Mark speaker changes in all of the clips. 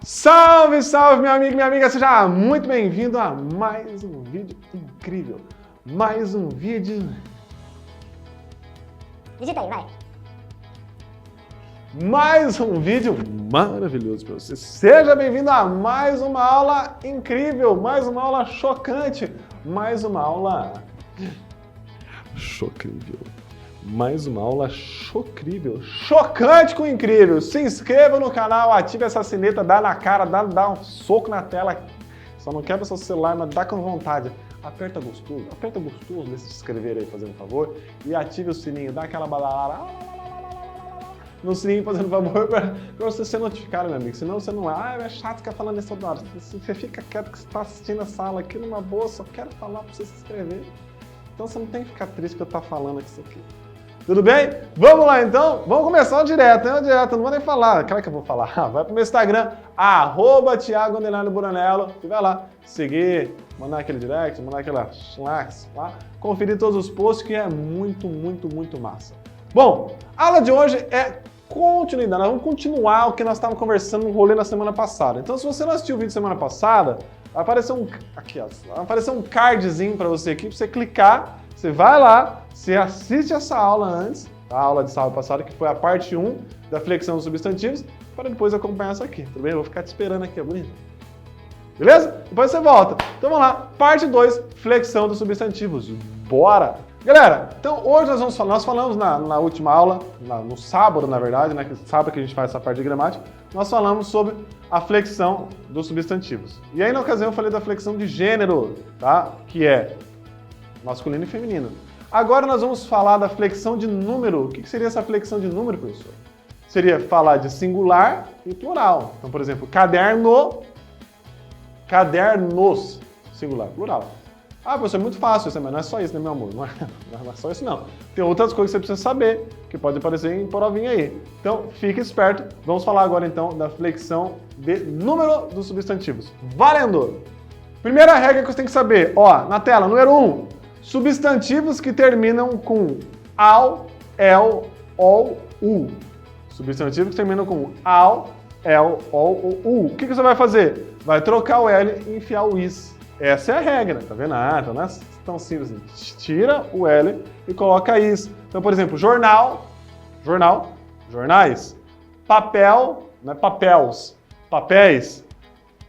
Speaker 1: Salve, salve, meu amigo e minha amiga! Seja muito bem-vindo a mais um vídeo incrível. Mais um vídeo...
Speaker 2: Digita aí, vai.
Speaker 1: Mais um vídeo maravilhoso para você. Seja bem-vindo a mais uma aula incrível, mais uma aula chocante, mais uma aula... chocrível. Mais uma aula chocrível, chocante com incrível. Se inscreva no canal, ative essa sineta, dá na cara, dá um soco na tela. Só não quebra seu celular, mas dá com vontade. Aperta gostoso nesse se inscrever aí, fazendo favor. E ative o sininho, dá aquela badalada no sininho, fazendo favor, para você ser notificado, meu amigo. Senão você não é chato ficar falando isso toda hora. Você fica quieto que você está assistindo essa aula aqui numa boa, só quero falar para você se inscrever. Então você não tem que ficar triste que eu estou falando isso aqui. Tudo bem? Vamos lá então? Vamos começar direto, né? Direto, não vou nem falar. Claro que eu vou falar. Vai pro meu Instagram, @Thiago_Buranello, e vai lá, seguir, mandar aquele direct, mandar aquela likes lá, conferir todos os posts, que é muito massa. Bom, a aula de hoje é continuidade. Nós vamos continuar o que nós estávamos conversando no rolê na semana passada. Então, se você não assistiu o vídeo semana passada, vai aparecer vai aparecer um cardzinho para você aqui, para você clicar. Você vai lá, você assiste essa aula antes, a aula de sábado passado, que foi a parte 1 da flexão dos substantivos, para depois acompanhar essa aqui, tudo bem? Eu vou ficar te esperando aqui, é bonito? Beleza? Depois você volta. Então vamos lá, parte 2, flexão dos substantivos. Bora! Galera, então hoje nós falamos na última aula, no sábado, na verdade, né? Sábado que a gente faz essa parte de gramática, nós falamos sobre a flexão dos substantivos. E aí, na ocasião, eu falei da flexão de gênero, tá? Que é masculino e feminino. Agora nós vamos falar da flexão de número. O que seria essa flexão de número, professor? Seria falar de singular e plural. Então, por exemplo, caderno, cadernos, singular, plural. Ah, professor, é muito fácil isso, mas não é só isso, né, meu amor? Não é só isso, não. Tem outras coisas que você precisa saber, que pode aparecer em provinha aí. Então, fique esperto. Vamos falar agora, então, da flexão de número dos substantivos. Valendo! Primeira regra que você tem que saber, ó, na tela, número 1. Substantivos que terminam com ao, el, ol, u. Substantivos que terminam com ao, el, ol ou u. O que você vai fazer? Vai trocar o L e enfiar o is. Essa é a regra, tá vendo? Então não é tão simples assim. Tira o L e coloca is. Então, por exemplo, jornal, jornal, jornais. Papel, não é papéis, papéis.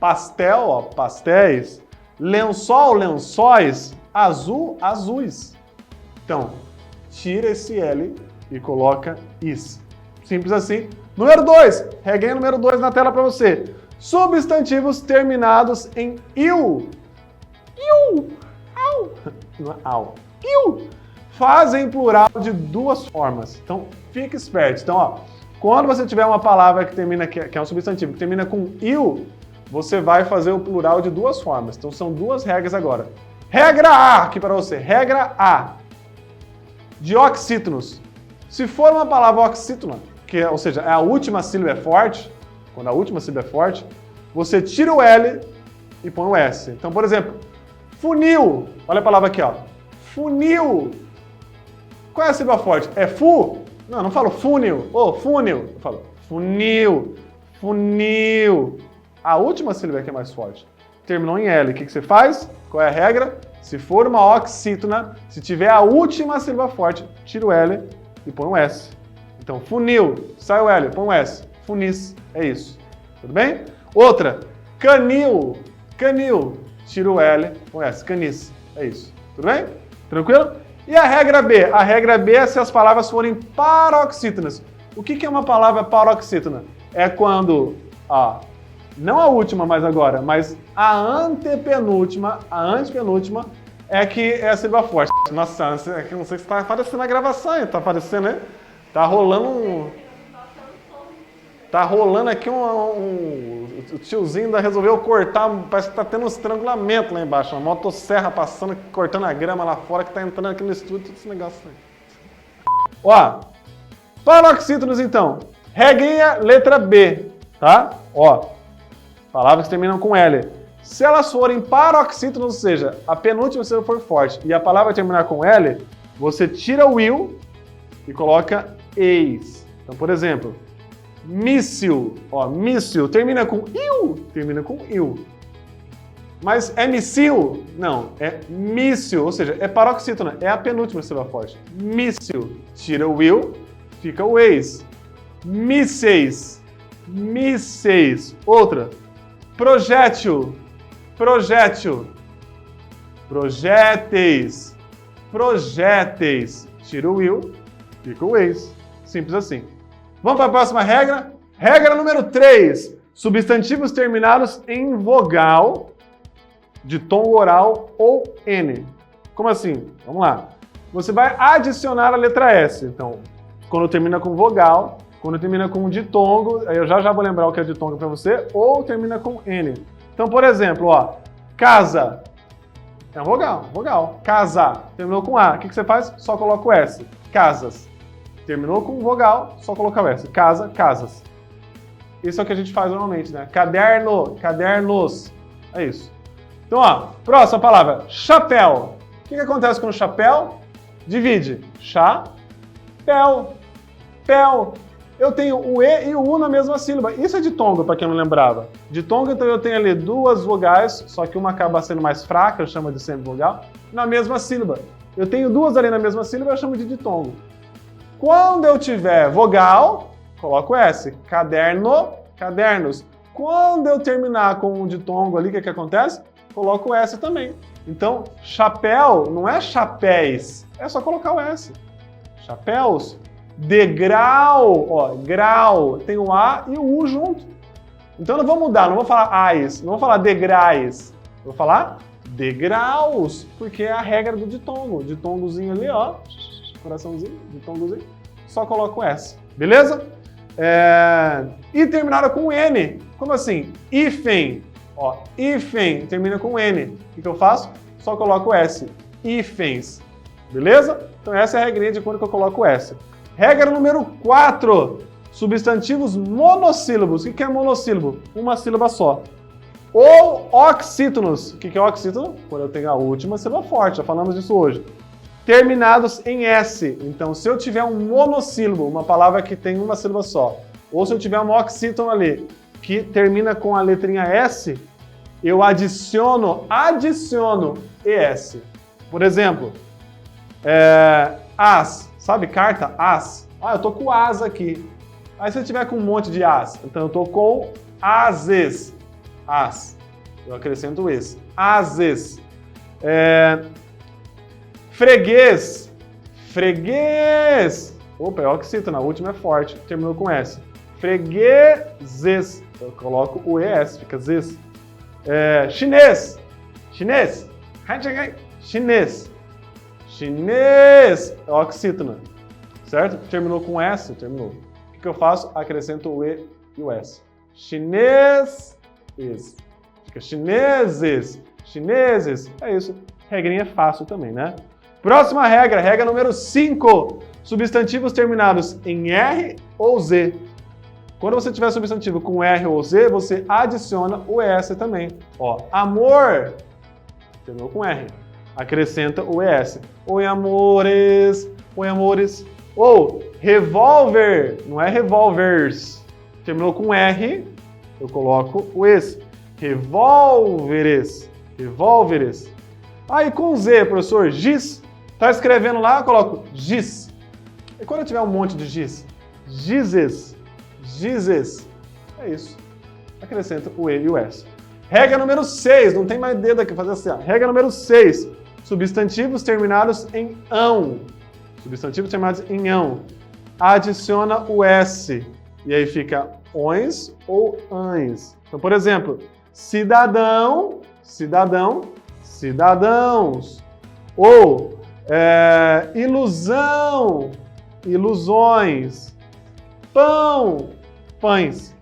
Speaker 1: Pastel, ó, pastéis. Lençol, lençóis. Azul, azuis. Então, tira esse L e coloca is. Simples assim. Número 2. Reguei número 2 na tela para você. Substantivos terminados em il. Il. Au. Não é au. Il. Fazem plural de duas formas. Então, fique esperto. Então, ó, quando você tiver uma palavra que termina, que é um substantivo, que termina com il, você vai fazer o plural de duas formas. Então, são duas regras agora. Regra A, aqui para você. Regra A. Dioxítonos. Se for uma palavra oxítona, ou seja, a última sílaba é forte, quando a última sílaba é forte, você tira o L e põe o S. Então, por exemplo, funil. Olha a palavra aqui, ó. Funil. Qual é a sílaba forte? É fu? Não, não falo funil. Funil. Eu falo funil. Funil. A última sílaba aqui é mais forte. Terminou em L. O que você faz? Qual é a regra? Se for uma oxítona, se tiver a última sílaba forte, tira o L e põe um S. Então, funil, sai o L, põe um S. Funis, é isso. Tudo bem? Outra, canil, canil, tira o L, põe S. Canis, é isso. Tudo bem? Tranquilo? E a regra B? A regra B é se as palavras forem paroxítonas. O que é uma palavra paroxítona? É quando... não a última mais agora, mas a antepenúltima é que é a sílaba forte. Nossa, não sei se está aparecendo na gravação, tá aparecendo, né? Tá rolando aqui o tiozinho ainda resolveu cortar, parece que tá tendo um estrangulamento lá embaixo, uma motosserra passando, cortando a grama lá fora, que tá entrando aqui no estúdio, todo esse negócio aí. Ó, paroxítonos então. Regrinha letra B, tá? Ó. Palavras que terminam com L. Se elas forem paroxítonas, ou seja, a penúltima sílaba for forte e a palavra terminar com L, você tira o will e coloca eis. Então, por exemplo, míssil. Ó, míssil termina com il? Termina com il. Mas é missil? Não, é míssil, ou seja, é paroxítona, é a penúltima sílaba forte. Míssil. Tira o il, fica o eis. Mísseis. Mísseis. Outra. Projétil. Projétil. Projéteis. Projéteis. Tira o il, fica o eis. Simples assim. Vamos para a próxima regra? Regra número 3. Substantivos terminados em vogal, de tom oral ou N. Como assim? Vamos lá. Você vai adicionar a letra S. Então, quando termina com vogal, quando termina com ditongo, aí eu já vou lembrar o que é ditongo para você, ou termina com N. Então, por exemplo, ó, casa. É um vogal. Casa. Terminou com A. O que você faz? Só coloca o S. Casas. Terminou com vogal, só coloca o S. Casa, casas. Isso é o que a gente faz normalmente, né? Caderno, cadernos. É isso. Então, ó, próxima palavra, chapéu. O que acontece com o chapéu? Divide. Chá-pel. Pel. Eu tenho o E e o U na mesma sílaba. Isso é ditongo, para quem não lembrava. Ditongo, então eu tenho ali duas vogais, só que uma acaba sendo mais fraca, eu chamo de semivogal, na mesma sílaba. Eu tenho duas ali na mesma sílaba, eu chamo de ditongo. Quando eu tiver vogal, coloco S. Caderno, cadernos. Quando eu terminar com um ditongo ali, o que acontece? Coloco o S também. Então, chapéu não é chapéis, é só colocar o S. Chapéus. Degrau, ó, grau, tem o A e o U junto. Então eu não vou mudar, não vou falar ais, não vou falar degrais, vou falar degraus, porque é a regra do ditongo. Ditongozinho ali, ó, coraçãozinho, ditongozinho, só coloco o S, beleza? E terminaram com N, como assim? Hífen, ó, hífen, termina com N. O que eu faço? Só coloco o S, hífens, beleza? Então essa é a regrinha de quando que eu coloco o S. Regra número 4, substantivos monossílabos. O que é monossílabo? Uma sílaba só. Ou oxítonos. O que é oxítono? Quando eu tenho a última sílaba forte, já falamos disso hoje. Terminados em S. Então, se eu tiver um monossílabo, uma palavra que tem uma sílaba só, ou se eu tiver um oxítono ali, que termina com a letrinha S, eu adiciono ES. Por exemplo, as. Sabe carta? As. Ah, eu tô com as aqui. Aí se eu tiver com um monte de as, então eu tô com ases. As. Eu acrescento es. Ases. Freguês. Freguês. Opa, é oxítona, a última é forte. Terminou com S. Fregueses. Eu coloco o ES, fica zes. Chinês. Chinês. Chinês. Chinês, é oxítona, certo? Terminou com S, terminou. O que eu faço? Acrescento o E e o S. Chineses. Fica chineses. Chineses. É isso. Regrinha fácil também, né? Próxima regra, regra número 5. Substantivos terminados em R ou Z. Quando você tiver substantivo com R ou Z, você adiciona o ES também. Ó, amor, terminou com R. Acrescenta o ES. Oi, amores. Oi, amores. Ou revólver. Não é revolvers. Terminou com R. Eu coloco o ES. Revólveres. Revólveres. Aí com Z, professor, giz. Tá escrevendo lá, eu coloco giz. E quando eu tiver um monte de giz? Gizes. Gizes. É isso. Acrescenta o E e o S. Regra número 6. Não tem mais dedo aqui, fazer assim. Ó. Regra número 6. Substantivos terminados em ão. Substantivos terminados em ão. Adiciona o S. E aí fica ons ou ães. Então, por exemplo, cidadão, cidadão, cidadãos. Ou ilusão, ilusões. Pão, pães.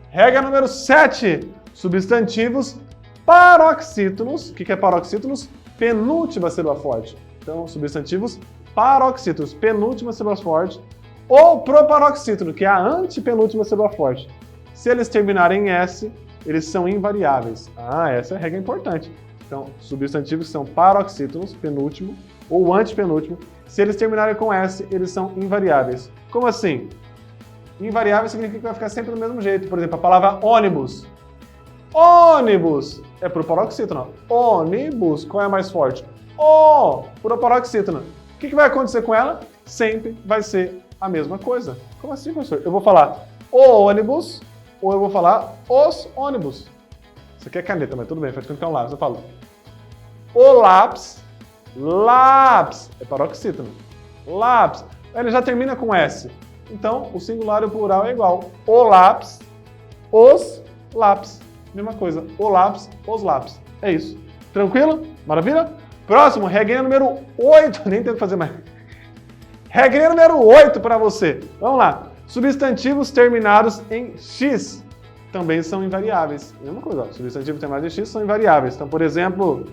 Speaker 1: Regra número 7. Substantivos paroxítonos. O que é paroxítonos? Penúltima sílaba forte. Então, substantivos paroxítonos, penúltima sílaba forte, ou proparoxítono, que é a antepenúltima sílaba forte. Se eles terminarem em S, eles são invariáveis. Ah, essa é a regra importante. Então, substantivos que são paroxítonos, penúltimo, ou antepenúltimo, se eles terminarem com S, eles são invariáveis. Como assim? Invariável significa que vai ficar sempre do mesmo jeito. Por exemplo, a palavra ônibus. Ônibus é pro paroxítono. Ônibus, qual é mais forte? O, pro paroxítono. O que vai acontecer com ela? Sempre vai ser a mesma coisa. Como assim, professor? Eu vou falar o ônibus ou eu vou falar os ônibus. Isso aqui é caneta, mas tudo bem, faz com um lápis. Eu falo o lápis, lápis, é paroxítono. Lápis, ele já termina com S. Então, o singular e o plural é igual. O lápis, os lápis. Mesma coisa, o lápis, os lápis. É isso. Tranquilo? Maravilha? Próximo, regrinha número 8. Nem tenho que fazer mais. Regrinha número 8 para você. Vamos lá. Substantivos terminados em X também são invariáveis. Mesma coisa, ó. Substantivos terminados em X são invariáveis. Então, por exemplo,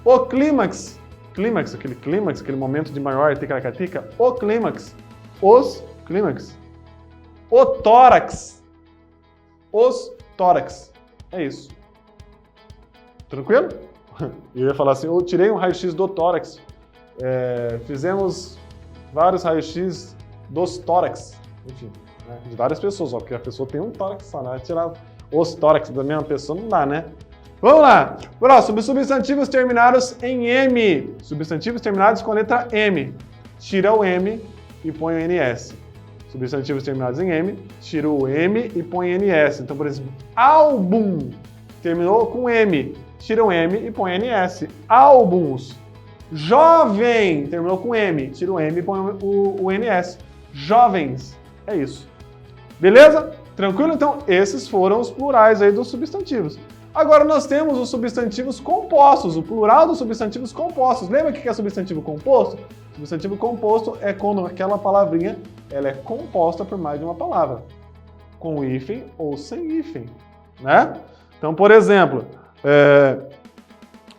Speaker 1: o clímax. Clímax, aquele momento de maior ticaracatica. O clímax. Os clímax. O tórax. Os tórax. É isso. Tranquilo? Eu ia falar assim, eu tirei um raio-x do tórax. Fizemos vários raios-x dos tórax. Enfim, né? De várias pessoas, ó, porque a pessoa tem um tórax só, né? Tirar os tórax da mesma pessoa não dá, né? Vamos lá. Próximo, substantivos terminados em M. Substantivos terminados com a letra M. Tira o M e põe o NS. Substantivos terminados em M, tira o M e põe NS. Então, por exemplo, álbum terminou com M, tira o M e põe NS. Álbuns. Jovem terminou com M, tira o M e põe o NS. Jovens. É isso. Beleza? Tranquilo? Então, esses foram os plurais aí dos substantivos. Agora nós temos os substantivos compostos, o plural dos substantivos compostos. Lembra o que é substantivo composto? Substantivo composto é quando aquela palavrinha ela é composta por mais de uma palavra, com hífen ou sem hífen, né? Então, por exemplo,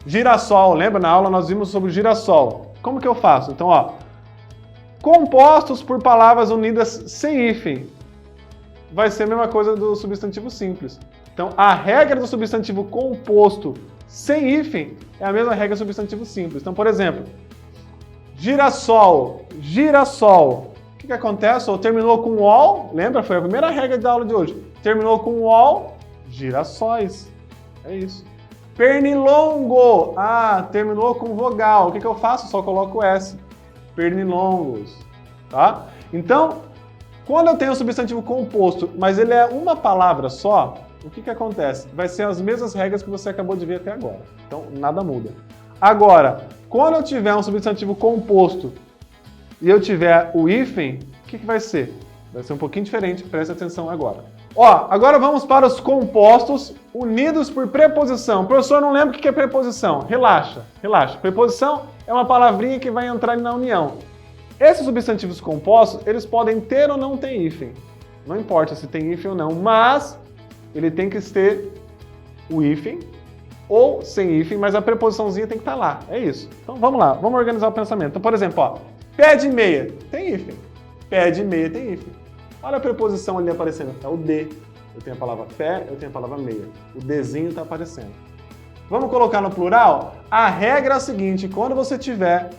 Speaker 1: girassol, lembra? Na aula nós vimos sobre girassol. Como que eu faço? Então, ó, compostos por palavras unidas sem hífen. Vai ser a mesma coisa do substantivo simples. Então, a regra do substantivo composto sem hífen é a mesma regra do substantivo simples. Então, por exemplo, girassol, girassol. O que acontece? Ou terminou com ol, lembra? Foi a primeira regra da aula de hoje. Terminou com ol, girassóis. É isso. Pernilongo. Terminou com vogal. O que eu faço? Só coloco S. Pernilongos. Tá? Então, quando eu tenho um substantivo composto, mas ele é uma palavra só, o que acontece? Vai ser as mesmas regras que você acabou de ver até agora. Então, nada muda. Agora, quando eu tiver um substantivo composto e eu tiver o hífen, o que vai ser? Vai ser um pouquinho diferente, preste atenção agora. Ó, agora vamos para os compostos unidos por preposição. O professor não lembra o que é preposição. Relaxa, relaxa. Preposição é uma palavrinha que vai entrar na união. Esses substantivos compostos, eles podem ter ou não ter hífen. Não importa se tem hífen ou não, mas ele tem que ter o hífen ou sem hífen, mas a preposiçãozinha tem que estar lá. É isso. Então vamos lá, vamos organizar o pensamento. Então, por exemplo, ó, pé de meia tem hífen. Pé de meia tem hífen. Olha a preposição ali aparecendo. É o D. Eu tenho a palavra pé, eu tenho a palavra meia. O Dzinho está aparecendo. Vamos colocar no plural? A regra é a seguinte, quando você tiver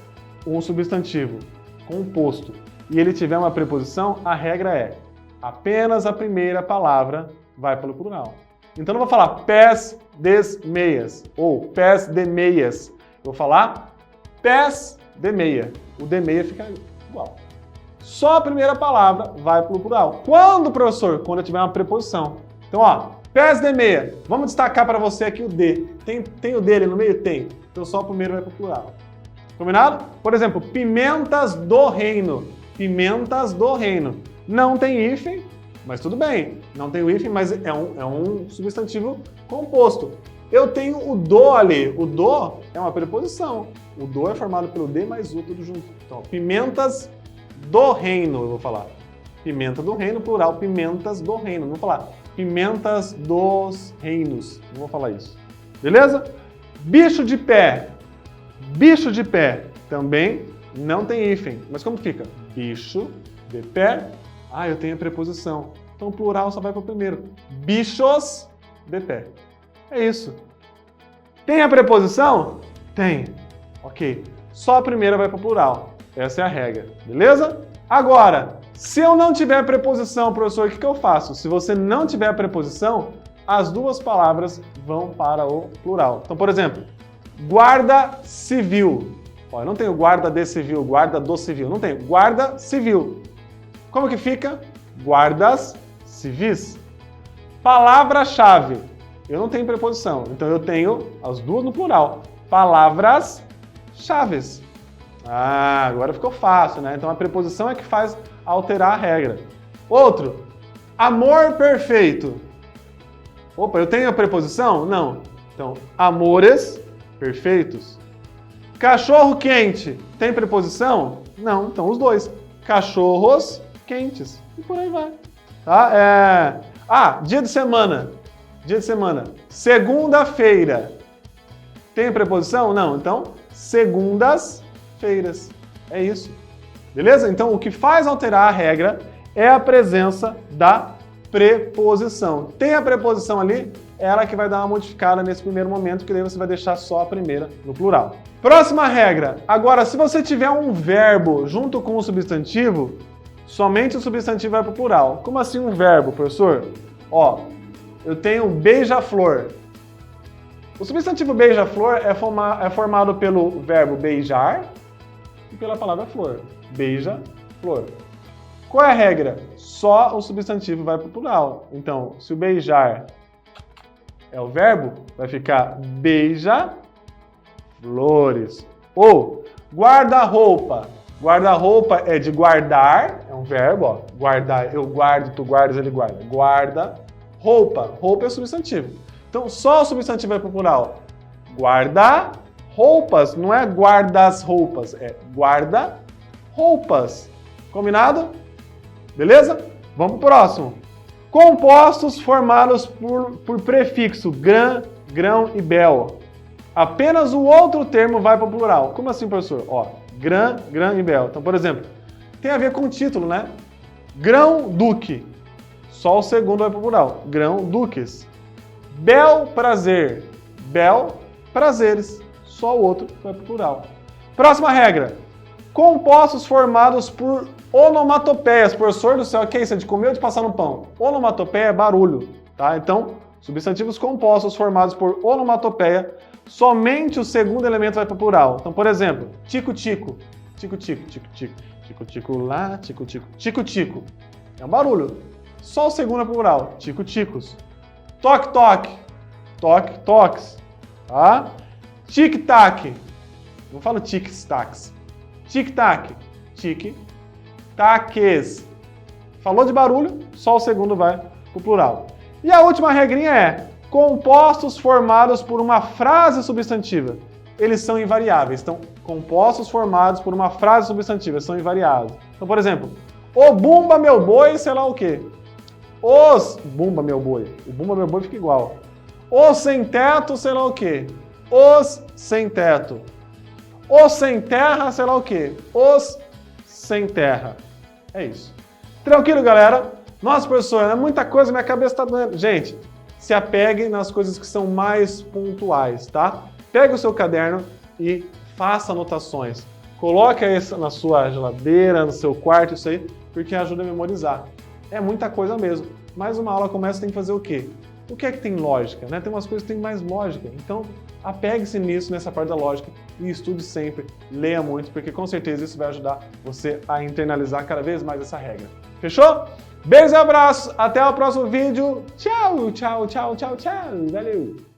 Speaker 1: um substantivo composto e ele tiver uma preposição, a regra é apenas a primeira palavra vai para o plural. Então não vou falar pés des meias ou pés de meias. Vou falar pés de meia. O de meia fica igual. Só a primeira palavra vai para o plural. Quando, professor? Quando eu tiver uma preposição. Então, ó, pés de meia. Vamos destacar para você aqui o D. Tem o D ali no meio? Tem. Então só o primeiro vai para o plural. Combinado? Por exemplo, pimentas do reino. Pimentas do reino. Não tem hífen, mas tudo bem. Não tem o hífen, mas é um substantivo composto. Eu tenho o do ali. O do é uma preposição. O do é formado pelo D mais U, tudo junto. Então, pimentas do reino, eu vou falar. Pimenta do reino, plural, pimentas do reino. Não vou falar pimentas dos reinos. Não vou falar isso. Beleza? Bicho de pé. Bicho de pé também não tem hífen. Mas como fica? Bicho de pé. Eu tenho a preposição. Então o plural só vai para o primeiro. Bichos de pé. É isso. Tem a preposição? Tem. Ok. Só a primeira vai para o plural. Essa é a regra. Beleza? Agora, Se eu não tiver preposição, professor, o que eu faço? Se você não tiver preposição, as duas palavras vão para o plural. Então, por exemplo, guarda civil. Ó, eu não tenho guarda de civil, guarda do civil. Não tenho. Guarda civil. Como que fica? Guardas civis. Palavra-chave. Eu não tenho preposição, então eu tenho as duas no plural. Palavras-chaves. Ah, agora ficou fácil, né? Então a preposição é que faz alterar a regra. Outro. Amor perfeito. Opa, eu tenho a preposição? Não. Então, amores perfeitos. Cachorro quente. Tem preposição? Não. Então, os dois. Cachorros quentes. E por aí vai. Tá? Dia de semana. Dia de semana. Segunda-feira. Tem preposição? Não. Então, segundas-feiras. É isso. Beleza? Então, o que faz alterar a regra é a presença da preposição. Tem a preposição ali, é ela que vai dar uma modificada nesse primeiro momento, que daí você vai deixar só a primeira no plural. Próxima regra. Agora, se você tiver um verbo junto com o substantivo, somente o substantivo vai para o plural. Como assim um verbo, professor? Ó, eu tenho beija-flor. O substantivo beija-flor é formado pelo verbo beijar e pela palavra flor. Beija-flor. Qual é a regra? Só o substantivo vai para o plural. Então, se o beijar é o verbo, vai ficar beija-flores. Ou guarda-roupa. Guarda-roupa é de guardar, é um verbo, ó. Guardar, eu guardo, tu guardas, ele guarda. Guarda-roupa. Roupa é o substantivo. Então, só o substantivo vai para o plural. Guarda-roupas, não é guarda-as-roupas, é guarda-roupas. Combinado? Beleza? Vamos pro próximo. Compostos formados por prefixo grão e bel. Apenas o outro termo vai para o plural. Como assim, professor? Ó, grão e bel. Então, por exemplo, tem a ver com o título, né? Grão-duque. Só o segundo vai para o plural. Grão-duques. Bel prazer. Bel prazeres. Só o outro vai para o plural. Próxima regra. Compostos formados por onomatopeias. Professor do céu, o que é isso? É de comer ou de passar no pão? Onomatopeia é barulho, tá? Então, substantivos compostos formados por onomatopeia, somente o segundo elemento vai para o plural. Então, por exemplo, tico-tico. Tico-tico, tico-tico. Tico-tico lá, tico-tico. Tico-tico. É um barulho. Só o segundo é para o plural. Tico-ticos. Toque-toque. Toque-toques. Tá? Tic-tac. Não falo tic-tacs. Tic-tac. Tic-taques. Falou de barulho, só o segundo vai para o plural. E a última regrinha é compostos formados por uma frase substantiva. Eles são invariáveis. Então, compostos formados por uma frase substantiva são invariáveis. Então, por exemplo, o bumba meu boi, sei lá o quê. Os bumba meu boi. O bumba meu boi fica igual. Os sem teto, sei lá o quê. Os sem teto. Os sem terra, sei lá o quê. Os sem terra. É isso. Tranquilo, galera? Nossa, professor, é muita coisa, minha cabeça tá doendo. Gente, se apegue nas coisas que são mais pontuais, tá? Pega o seu caderno e faça anotações. Coloque isso na sua geladeira, no seu quarto, isso aí, porque ajuda a memorizar. É muita coisa mesmo. Mas uma aula começa, tem que fazer o quê? O que é que tem lógica, né? Tem umas coisas que tem mais lógica. Então, apegue-se nisso, nessa parte da lógica, e estude sempre, leia muito, porque com certeza isso vai ajudar você a internalizar cada vez mais essa regra. Fechou? Beijos e abraços, até o próximo vídeo. Tchau, tchau, tchau, tchau, tchau. Valeu!